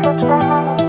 Alright,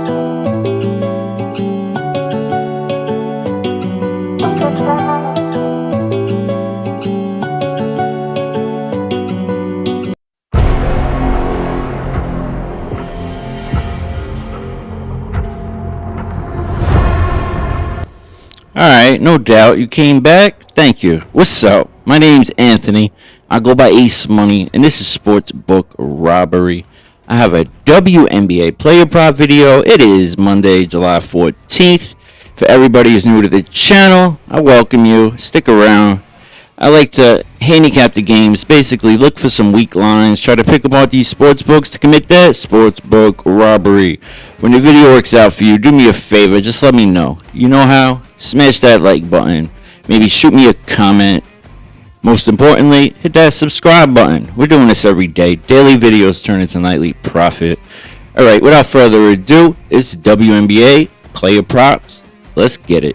no doubt. You came back? Thank you. What's up? My name's Anthony. I go by Ace Money, and this is SportsBook-Robbery. I have a WNBA player prop video. It is Monday, July 14th. For everybody who's new to the channel, I welcome you. Stick around. I like to handicap the games, basically look for some weak lines, try to pick apart these sports books to commit that sportsbook robbery. When the video works out for you, do me a favor, just let me know. You know how? Smash that like button. Maybe shoot me a comment. Most importantly, hit that subscribe button. We're doing this every day. Daily videos turn into nightly profit. Alright, without further ado, it's WNBA player props. Let's get it.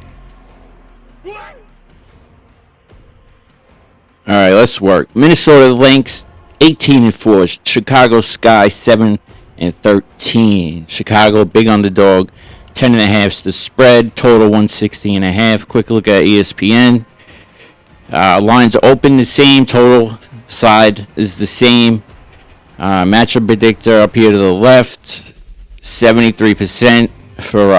Alright, let's work. Minnesota Lynx 18-4. Chicago Sky 7-13. Chicago big underdog 10.5 the spread. Total 160.5. Quick look at ESPN. Lines are open the same. Total side is the same. Matchup predictor up here to the left. 73% for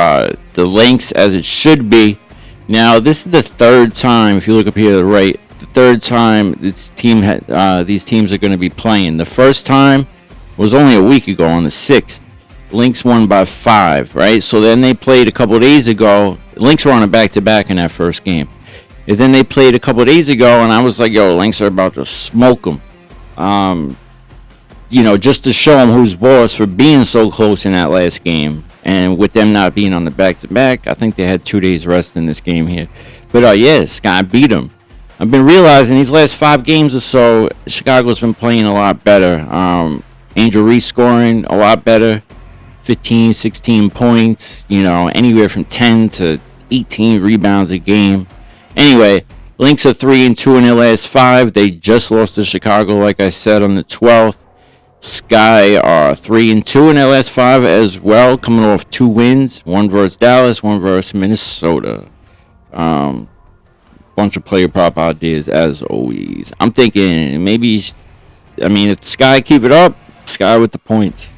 the Lynx, as it should be. Now this is the third time. If you look up here to the right. Third time these teams are going to be playing. The first time was only a week ago on the 6th. Lynx won by 5, right? So then they played a couple of days ago. Lynx were on a back-to-back in that first game. And then they played a couple of days ago, and I was like, yo, Lynx are about to smoke them. Just to show them who's boss for being so close in that last game. And with them not being on the back-to-back, I think they had 2 days rest in this game here. But, Sky beat them. I've been realizing these last 5 games or so, Chicago's been playing a lot better. Angel Reese scoring a lot better. 15, 16 points, anywhere from 10 to 18 rebounds a game. Anyway, Lynx are 3-2 in their last 5. They just lost to Chicago, like I said, on the 12th. Sky are 3-2 in their last 5 as well, coming off 2 wins. One versus Dallas, one versus Minnesota. Bunch of player prop ideas as always. I'm thinking if Sky keep it up, Sky with the points.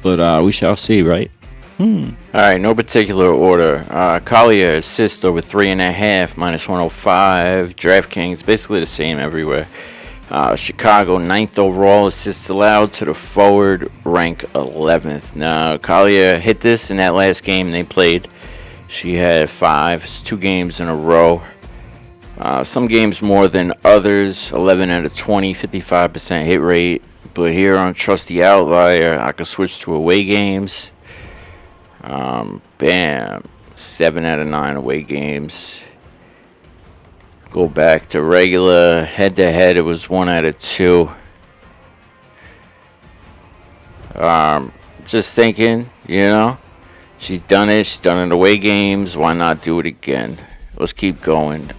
But we shall see, right? Alright, no particular order. Collier assist over 3.5, minus 105. Draftkings, basically the same everywhere. Chicago 9th overall assists allowed to the forward, rank 11th. Now, Collier hit this in that last game they played. She had 5, 2 games in a row. Some games more than others. 11 out of 20, 55% hit rate. But here on Trusty Outlier, I can switch to away games. Bam. 7 out of 9 away games. Go back to regular. Head-to-head, it was 1 out of 2. Just thinking, she's done it. She's done it away games. Why not do it again? Let's keep going.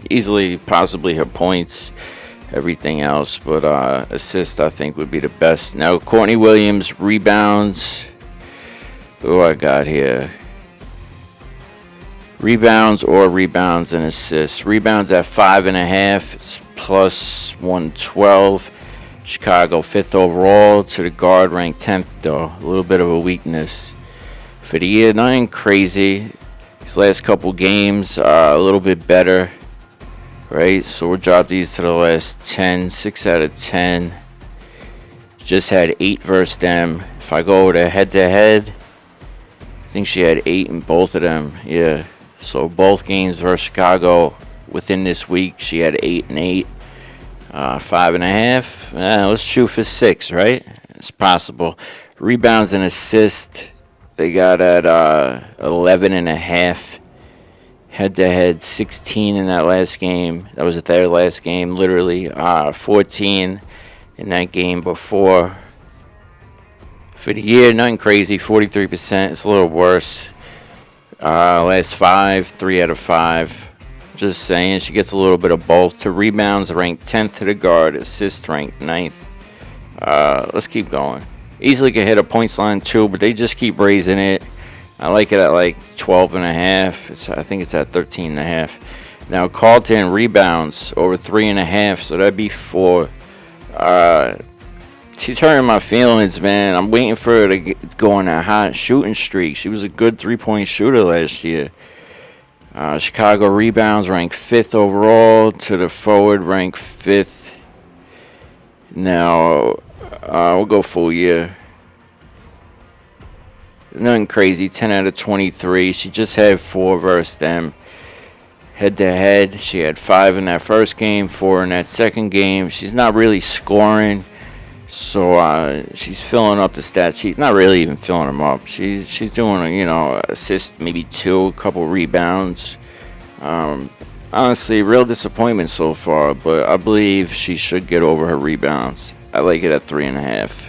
Easily, possibly her points, everything else, but assist I think would be the best. Now Courtney Williams rebounds. Who I got here? Rebounds and assists. Rebounds at 5.5 plus 112. Chicago 5th overall to the guard, ranked 10th though. A little bit of a weakness for the year. Nothing crazy. These last couple games a little bit better. Right, so we'll drop these to the last 10, 6 out of 10. Just had 8 versus them. If I go to head-to-head, I think she had 8 in both of them. Yeah, so both games versus Chicago within this week, she had 8 and 8. 5.5. Let's shoot for 6, right? It's possible. Rebounds and assists, they got at 11.5. Head-to-head, 16 in that last game. That was their last game, literally. 14 in that game before. For the year, nothing crazy. 43%. It's a little worse. Last 5, 3 out of 5. Just saying, she gets a little bit of both. To rebounds, ranked 10th to the guard. Assists, ranked 9th. Let's keep going. Easily could hit a points line too, but they just keep raising it. I like it at like 12.5. I think it's at 13.5. Now Carlton rebounds over 3.5, so that'd be 4. She's hurting my feelings, man. I'm waiting for her to go on a hot shooting streak. She was a good 3-point shooter last year. Chicago rebounds ranked 5th overall. To the forward, ranked 5th. Now, we'll go full year. Nothing crazy. 10 out of 23. She just had 4 versus them. Head-to-head, she had 5 in that first game, 4 in that second game. She's not really scoring. So she's filling up the stat sheet. Not really even filling them up. She's doing assist, maybe 2, a couple rebounds. Honestly, real disappointment so far. But I believe she should get over her rebounds. I like it at 3.5.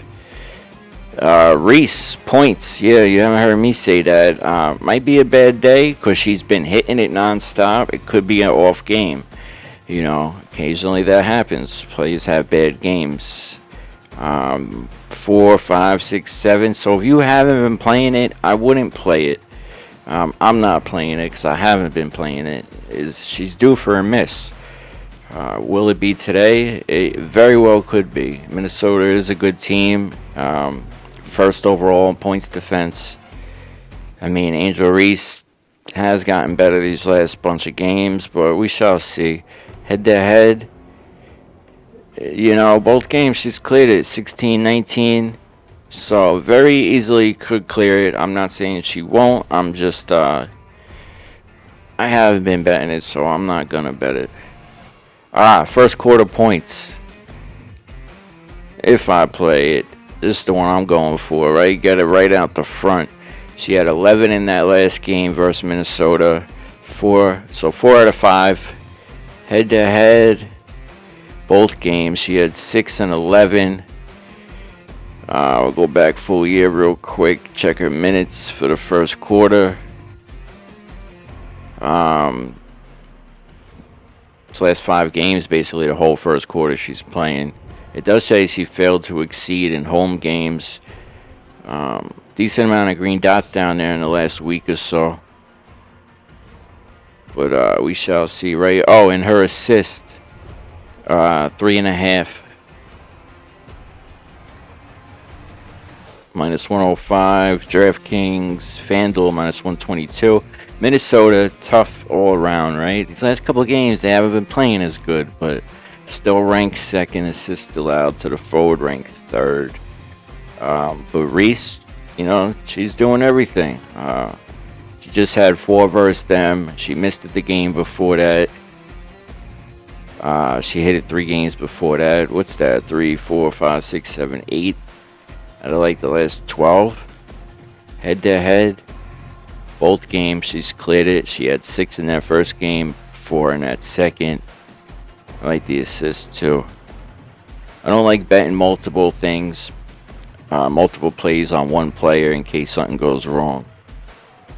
Reese points. Yeah, you haven't heard me say that. Might be a bad day because she's been hitting it nonstop. It could be an off game. Occasionally that happens. Players have bad games. 4, 5, 6, 7. So if you haven't been playing it, I wouldn't play it. I'm not playing it because I haven't been playing it. She's due for a miss. Will it be today? It very well could be. Minnesota is a good team. First overall in points defense. I mean, Angel Reese has gotten better these last bunch of games, but we shall see. Head-to-head. Both games she's cleared it, 16-19. So very easily could clear it. I'm not saying she won't. I'm just, I haven't been betting it, so I'm not going to bet it. First quarter points. If I play it, this is the one I'm going for, right? Get it right out the front. She had 11 in that last game versus Minnesota. 4 out of 5. Head-to-head. Both games, she had 6 and 11. I'll go back full year real quick. Check her minutes for the first quarter. This last 5 games, basically the whole first quarter she's playing. It does say she failed to exceed in home games. Decent amount of green dots down there in the last week or so. But we shall see, right? Oh, and her assist. 3.5. Minus 105. Draftkings. Fanduel minus 122. Minnesota, tough all around, right? These last couple of games, they haven't been playing as good, but still ranked 2nd. Assists allowed. To the forward, ranked 3rd. But Reese, she's doing everything. She just had 4 versus them. She missed it the game before that. She hit it 3 games before that. What's that? 3, 4, 5, 6, 7, 8. Out of like the last 12. Head-to-head. Both games she's cleared it. She had 6 in that first game, 4 in that second. I like the assist too. I don't like betting multiple things, multiple plays on one player in case something goes wrong.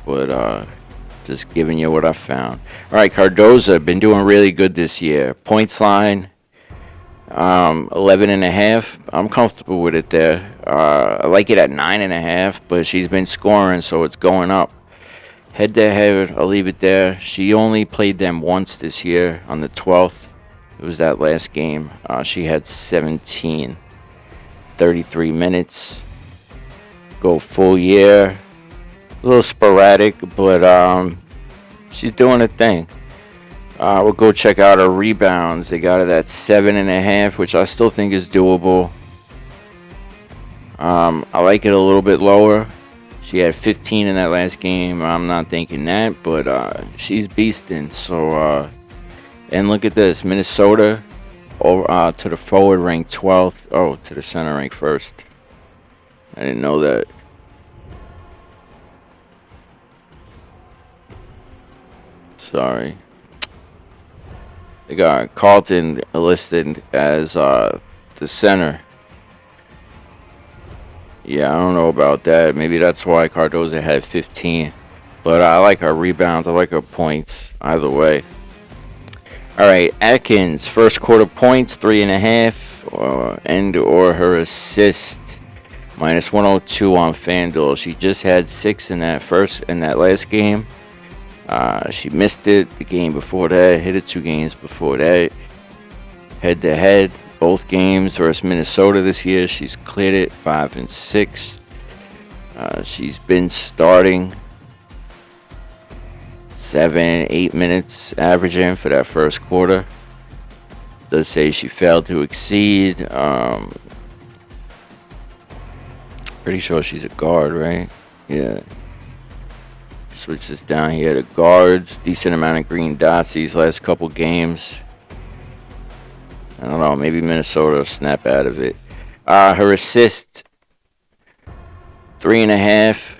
But just giving you what I found. All right, Cardoza been doing really good this year. Points line, 11.5. I'm comfortable with it there. I like it at 9.5, but she's been scoring, so it's going up. Head-to-head, I'll leave it there. She only played them once this year on the 12th. It was that last game. She had 17, 33 minutes. Go full year. A little sporadic, but she's doing a thing. We'll go check out her rebounds. They got it at 7.5, which I still think is doable. I like it a little bit lower. She had 15 in that last game. I'm not thinking that, but she's beasting. So, and look at this. Minnesota to the forward ranked 12th. Oh, to the center ranked 1st. I didn't know that. Sorry. They got Carlton listed as the center. Yeah, I don't know about that. Maybe that's why Cardoza had 15. But I like her rebounds. I like her points. Either way. All right, Atkins, first quarter points, 3.5, or her assist, minus 102 on Fanduel. She just had 6 in that last game. She missed it the game before that, hit it 2 games before that. Head to head, both games versus Minnesota this year. She's cleared it 5-6. She's been starting 7-8 minutes averaging for that first quarter. Does say she failed to exceed. Pretty sure she's a guard, right? Yeah. Switch this down here to guards. Decent amount of green dots these last couple games. I don't know. Maybe Minnesota will snap out of it. Her assist, 3.5.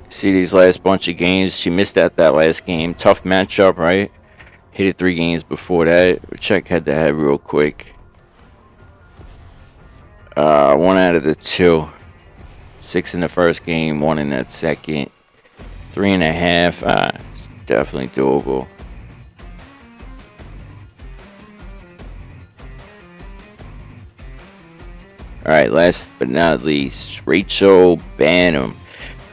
See these last bunch of games. She missed that last game. Tough matchup, right? Hit it 3 games before that. Check head to head real quick. 1 out of the 2. 6 in the first game, 1 in that second. 3.5. It's definitely doable. All right, last but not least, Rachel Banham.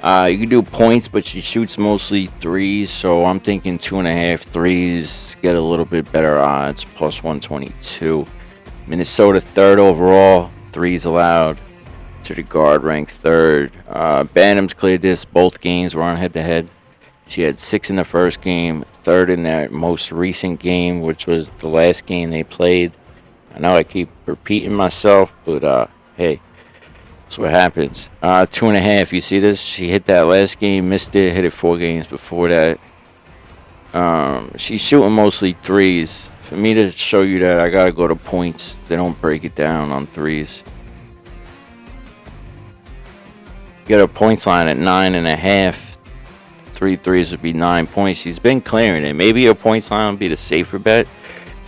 You can do points, but she shoots mostly threes, so I'm thinking 2.5 threes. Get a little bit better odds, plus 122. Minnesota 3rd overall, threes allowed. To the guard, ranked 3rd. Banham's cleared this. Both games were on head-to-head. She had 6 in the first game, 3rd in that most recent game, which was the last game they played. I know I keep repeating myself, but hey, that's what happens. 2.5, you see this? She hit that last game, missed it, hit it 4 games before that. She's shooting mostly threes. For me to show you that, I gotta go to points. They don't break it down on threes. Get a points line at 9.5. 3 threes would be 9 points. She's been clearing it. Maybe a points line would be the safer bet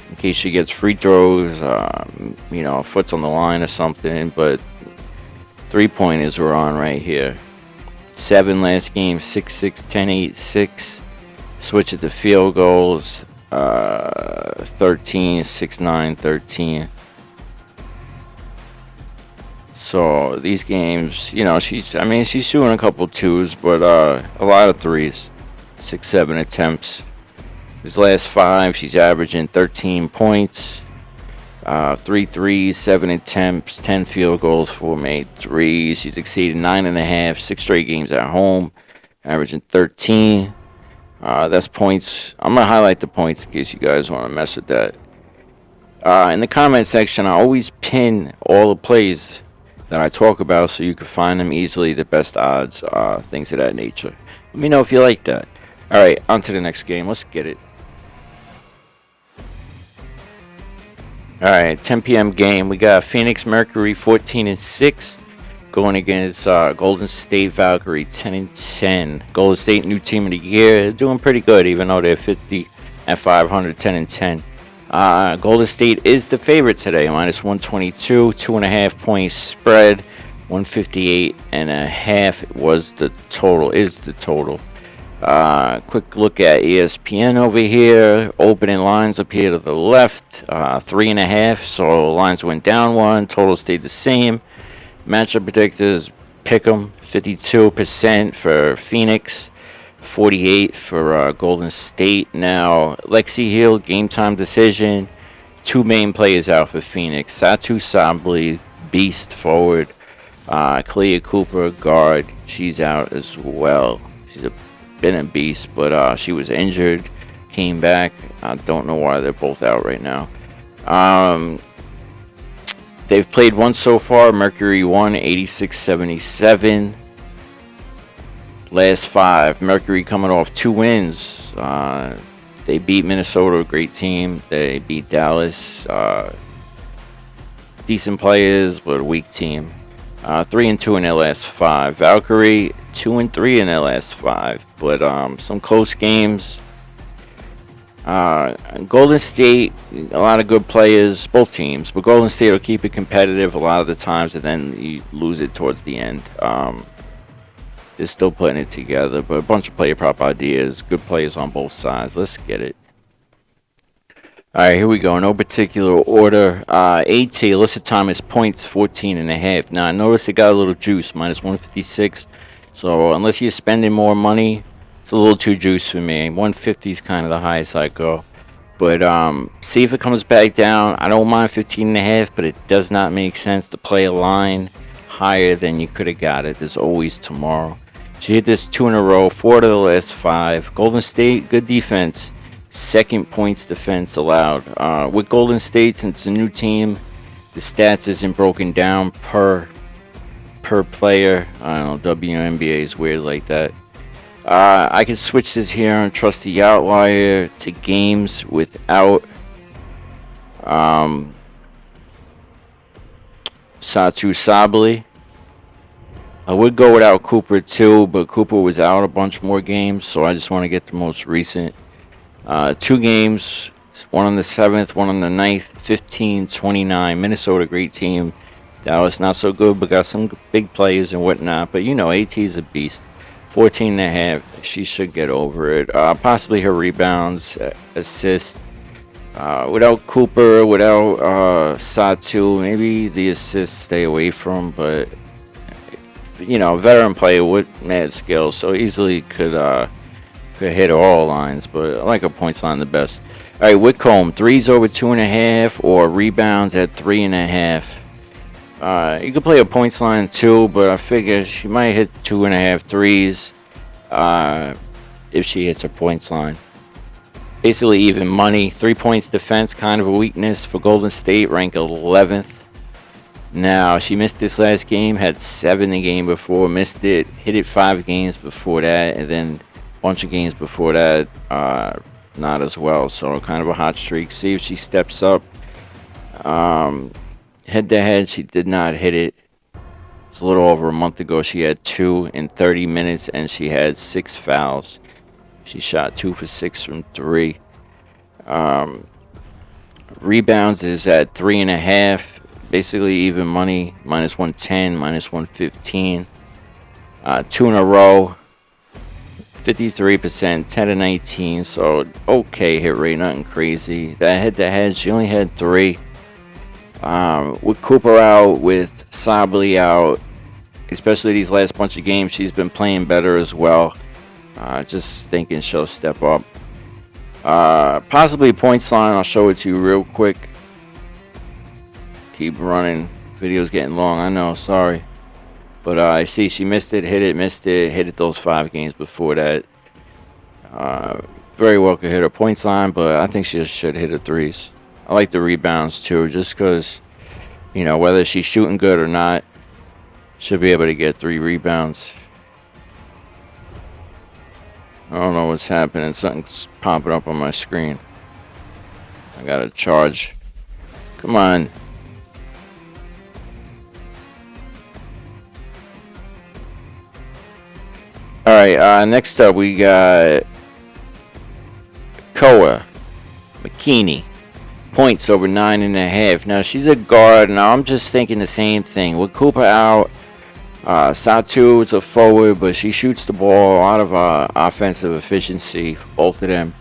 in case she gets free throws. Foot's on the line or something. But 3-pointers were on right here. 7 last game, 6-6, 10-8, 6. Switch it to field goals. 13, 6-9, 13. So these games, she's shooting a couple 2s, but a lot of 3s, 6-7 attempts. His last 5, she's averaging 13 points, 3 threes, 7 attempts, 10 field goals, 4 made 3s. She's exceeded 9.5, 6 straight games at home, averaging 13. That's points. I'm gonna highlight the points in case you guys want to mess with that. In the comment section, I always pin all the plays that I talk about so you can find them easily, the best odds, things of that nature. Let me know if you like that. All right, on to the next game. Let's get it. All right, 10 p.m. game. We got Phoenix Mercury 14-6 going against Golden State Valkyrie 10-10. Golden State new team of the year. They're doing pretty good, even though they're 50 at 500, 10-10. Golden State is the favorite today, minus 122, 2.5 points spread, 158.5 was the total, is the total. Quick look at ESPN over here. Opening lines up here to the left, 3.5, so lines went down 1, total stayed the same. Matchup predictors, pick 'em, 52% for Phoenix. 48 for Golden State. Now, Lexi Hill, game time decision. 2 main players out for Phoenix. Satu Sabli, beast forward. Clea Cooper, guard. She's out as well. She's been a beast, but she was injured. Came back. I don't know why they're both out right now. They've played once so far. Mercury won 86-77. Last 5, Mercury coming off 2 wins. They beat Minnesota, a great team. They beat Dallas. Decent players, but a weak team. 3-2 in their last 5. Valkyrie 2-3 in their last 5, but some close games. Golden State, a lot of good players, both teams, but Golden State will keep it competitive a lot of the times, and then you lose it towards the end. They're still putting it together, but a bunch of player prop ideas, good players on both sides. Let's get it. All right, here we go. No particular order. AT, illicit time is points 14 and a half. Now, I noticed it got a little juice, minus 156. So, unless you're spending more money, it's a little too juice for me. 150 is kind of the highest I go. But see if it comes back down. I don't mind 15 and a half, but it does not make sense to play a line higher than you could have got it. There's always tomorrow. She hit this 2 in a row, 4 to the last 5. Golden State, good defense. Second points defense allowed. With Golden State, since it's a new team, the stats isn't broken down per player. I don't know, WNBA is weird like that. I can switch this here and trust the outlier to games without Satu Sabali. I would go without Cooper too, but Cooper was out a bunch more games, so I just want to get the most recent. 2 games, one on the 7th, one on the 9th, 15-29. Minnesota, great team. Dallas, not so good, but got some big players and whatnot. But you know, AT is a beast. 14 and a half. She should get over it. Possibly her rebounds, assists. Without Cooper, without Satu, maybe the assists stay away from. But you know, veteran player with mad skills, so easily could hit all lines. But I like her points line the best. All right, Whitcomb, threes over 2.5 or rebounds at 3.5. You could play a points line too, but I figure she might hit 2.5 threes if she hits her points line. Basically even money. 3 points defense, kind of a weakness for Golden State, ranked 11th. Now, she missed this last game, had 7 the game before, missed it, hit it 5 games before that, and then a bunch of games before that, not as well. So kind of a hot streak. See if she steps up. Head-to-head, she did not hit it. It's a little over a month ago. She had 2 in 30 minutes, and she had 6 fouls. She shot 2 for 6 from 3. Rebounds is at 3.5. Basically even money, minus 110, minus 115. 2 in a row, 53%, 10 to 19. So okay hit rate, nothing crazy. That head-to-head, she only had 3. With Cooper out, with Sabali out, especially these last bunch of games, she's been playing better as well. Just thinking she'll step up. Possibly points line, I'll show it to you real quick. Keep running. Video's getting long, I know, sorry. But I see she missed it, hit it those 5 games before that. Very well could hit her points line, but I think she should hit her threes. I like the rebounds too, just because, you know, whether she's shooting good or not, should be able to get 3 rebounds. I don't know what's happening. Something's popping up on my screen. I gotta charge. Come on. Alright, next up we got Koa McKinney. Points over 9.5. Now she's a guard. Now I'm just thinking the same thing. With Cooper out, Satu is a forward, but she shoots the ball, a lot of offensive efficiency for both of them.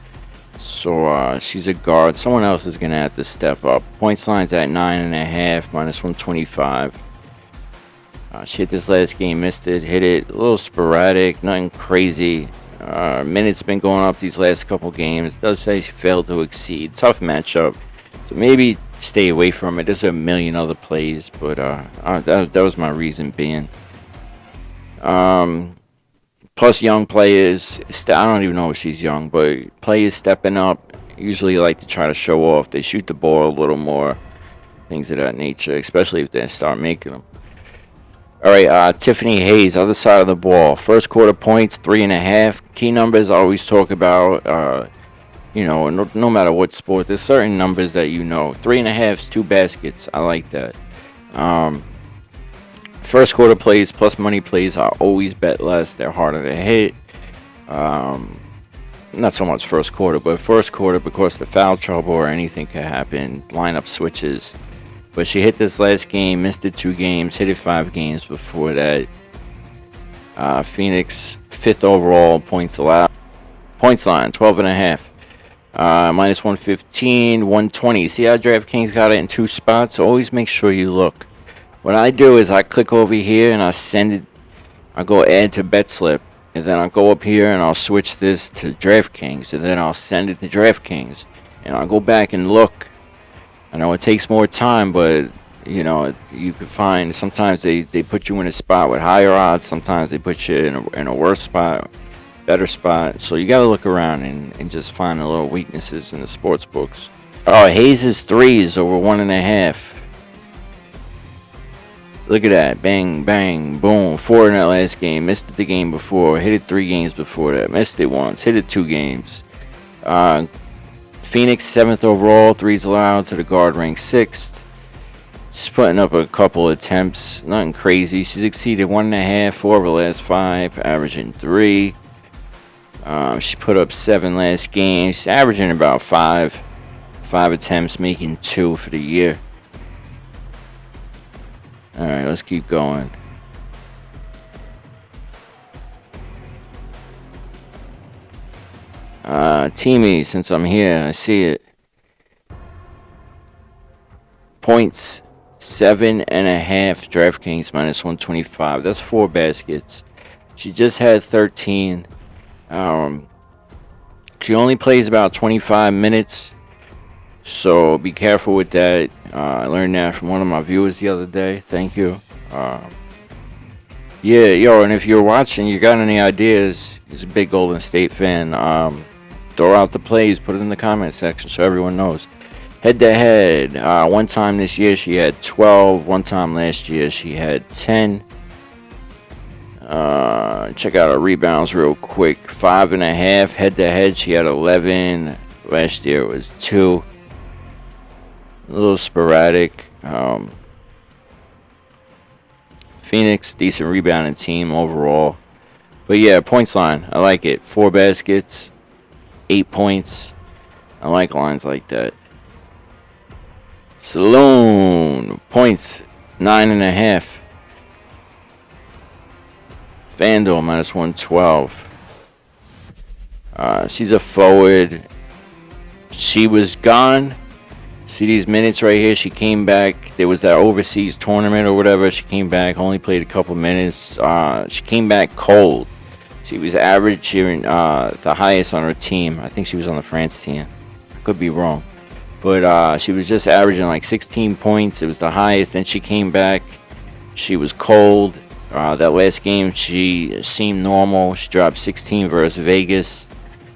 So she's a guard. Someone else is going to have to step up. Points line's at 9.5, minus 125. She hit this last game, missed it, hit it, a little sporadic, nothing crazy. Minutes been going up these last couple games. Does say she failed to exceed. Tough matchup. So maybe stay away from it. There's a million other plays, but that was my reason being. Plus young players. I don't even know if she's young, but players stepping up usually like to try to show off. They shoot the ball a little more, things of that nature, especially if they start making them. All right, Tiffany Hayes, other side of the ball. First quarter points, 3.5. Key numbers I always talk about. You know, no matter what sport, there's certain numbers that you know. 3.5 is 2 baskets. I like that. First quarter plays plus money plays, I always bet less. They're harder to hit. Not so much first quarter, but first quarter because the foul trouble or anything could happen. Lineup switches. But she hit this last game, missed it 2 games, hit it 5 games before that. Phoenix, 5th overall, points allowed. Points line, 12.5. Minus 115, 120. See how DraftKings got it in two spots? Always make sure you look. What I do is I click over here and I send it. I go add to bet slip. And then I'll go up here and I'll switch this to DraftKings. And then I'll send it to DraftKings. And I'll go back and look. I know it takes more time, but you can find sometimes they put you in a spot with higher odds. Sometimes they put you in a worse spot, better spot. So you got to look around and just find the little weaknesses in the sports books. Oh, Hayes' threes over 1.5. Look at that. Bang, bang, boom. 4 in that last game. Missed it the game before. Hit it 3 games before that. Missed it once. Hit it 2 games. Phoenix 7th overall. Threes allowed to the guard, ranked 6th. She's putting up a couple attempts. Nothing crazy. She's exceeded 1.5, 4 of the last 5, averaging 3. She put up 7 last game. She's averaging about 5 attempts, making 2 for the year. Alright, let's keep going. Teamy, since I'm here, I see it. Points 7.5. DraftKings minus 125. That's 4 baskets. She just had 13. She only plays about 25 minutes. So be careful with that. I learned that from one of my viewers the other day. Thank you. And if you're watching, you got any ideas, he's a big Golden State fan, throw out the plays, put it in the comment section so everyone knows. Head-to-head, one time this year she had 12. One time last year she had 10. Check out her rebounds real quick. 5.5. Head-to-head, she had 11. Last year it was 2. A little sporadic. Phoenix, decent rebounding team overall. But yeah, points line, I like it. 4 baskets, 8 points. I like lines like that. Saloon, points 9.5. Fanduel minus 112. She's a forward. She was gone. See these minutes right here? She came back. There was that overseas tournament or whatever. She came back, only played a couple minutes. She came back cold. She was averaging the highest on her team. I think she was on the France team. I could be wrong. But she was just averaging like 16 points. It was the highest. Then she came back. She was cold. That last game, she seemed normal. She dropped 16 versus Vegas.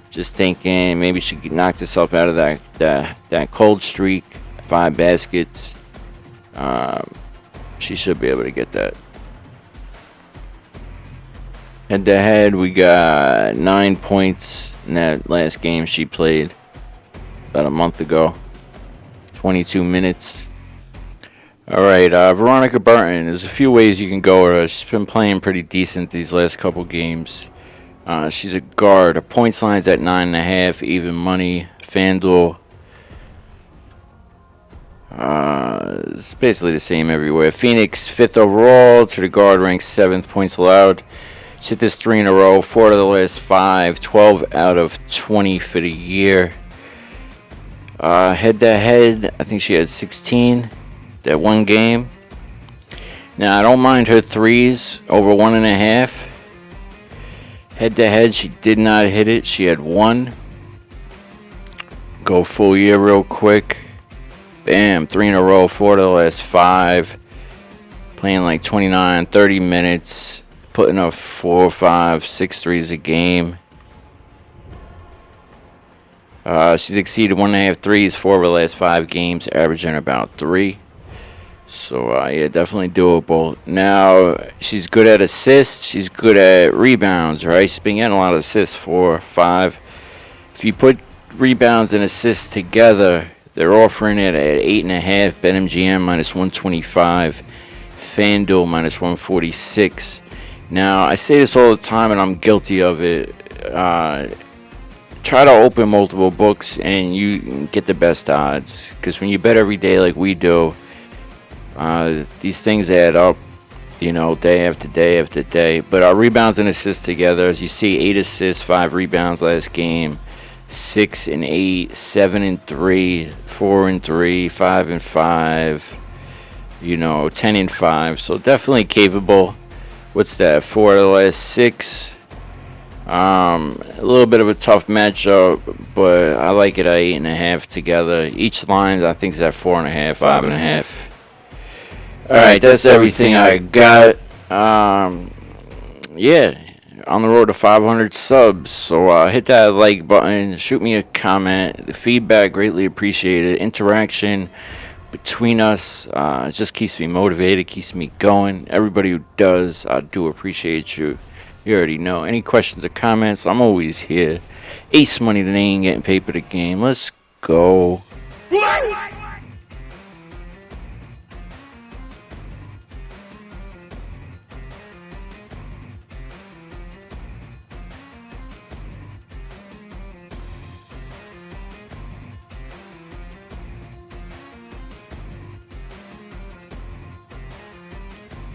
Just thinking maybe she could knock herself out of that cold streak. 5 baskets. She should be able to get that. Head to head, we got 9 points in that last game she played about a month ago. 22 minutes. Alright, Veronica Burton. There's a few ways you can go with her. She's been playing pretty decent these last couple games. She's a guard. Her points line's at 9.5, even money. Fanduel. It's basically the same everywhere. Phoenix, 5th overall. To the guard, ranked 7th. Points allowed. She hit this 3 in a row. 4 out of the last 5. 12 out of 20 for the year. Head to head, I think she had 16. That one game. Now, I don't mind her threes over 1.5. Head to head, she did not hit it. She had 1. Go full year real quick. Bam, 3 in a row, 4 of the last 5. Playing like 29, 30 minutes. Putting up 4, 5, 6 threes a game. She's exceeded 1.5 threes, 4 of the last 5 games, averaging about 3. So, yeah, definitely doable. Now, she's good at assists. She's good at rebounds, right? She's been getting a lot of assists, 4, 5. If you put rebounds and assists together, they're offering it at 8.5. BetMGM minus 125. Fanduel minus 146. Now, I say this all the time, and I'm guilty of it. Try to open multiple books, and you get the best odds. Because when you bet every day like we do, these things add up, day after day after day. But our rebounds and assists together, as you see, 8 assists, 5 rebounds last game. 6-8, 7-3, 4-3, 5-5. 10-5. So definitely capable. What's that? 4 of the last 6. A little bit of a tough matchup, but I like it at 8.5 together. Each line I think is at 4.5, 5.5. All right, that's everything I got. Yeah, on the road to 500 subs. So hit that like button, shoot me a comment. The feedback greatly appreciated. Interaction between us just keeps me motivated, keeps me going. Everybody who does, I do appreciate you. You already know. Any questions or comments, I'm always here. Ace Money, the name, getting paper the game. Let's go.